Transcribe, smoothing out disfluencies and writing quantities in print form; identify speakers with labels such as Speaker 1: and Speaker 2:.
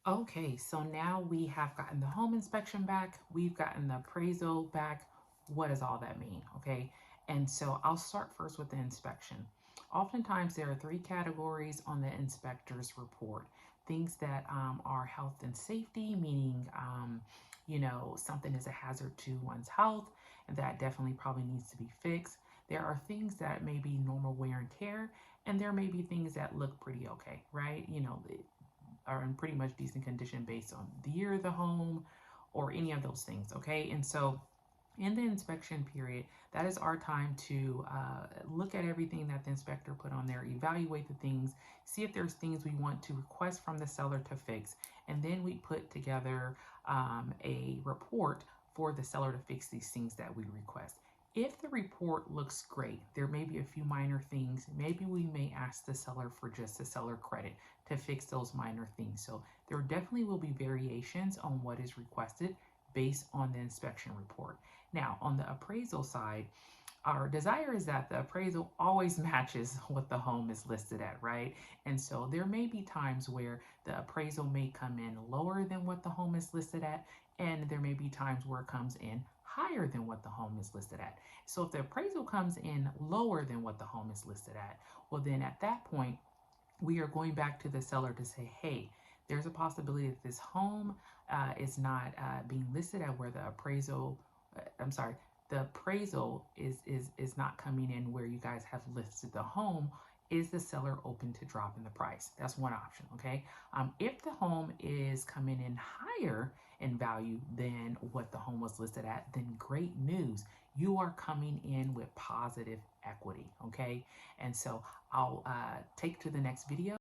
Speaker 1: Okay, so now we have gotten the home inspection back, we've gotten the appraisal back. What does all that mean? Okay, and so I'll start first with the inspection. Oftentimes, there are three categories on the inspector's report: things that are health and safety, meaning, something is a hazard to one's health, and that definitely probably needs to be fixed. There are things that may be normal wear and tear, and there may be things that look pretty okay, right? Are in pretty much decent condition based on the year of the home or any of those things. Okay. And so in the inspection period, that is our time to look at everything that the inspector put on there, evaluate the things, see if there's things we want to request from the seller to fix, and then we put together a report for the seller to fix these things that we request. If the report looks great, there may be a few minor things. Maybe we may ask the seller for just a seller credit to fix those minor things. So there definitely will be variations on what is requested based on the inspection report. Now, on the appraisal side, our desire is that the appraisal always matches what the home is listed at, right? And so there may be times where the appraisal may come in lower than what the home is listed at, and there may be times where it comes in higher than what the home is listed at. So if the appraisal comes in lower than what the home is listed at, well, then at that point, we are going back to the seller to say, hey, there's a possibility that this home is not being listed at where the appraisal, I'm sorry, the appraisal is not coming in where you guys have listed the home. Is the seller open to dropping the price? That's one option, okay? If the home is coming in higher in value than what the home was listed at, then great news. You are coming in with positive equity, okay? And so I'll take to the next video.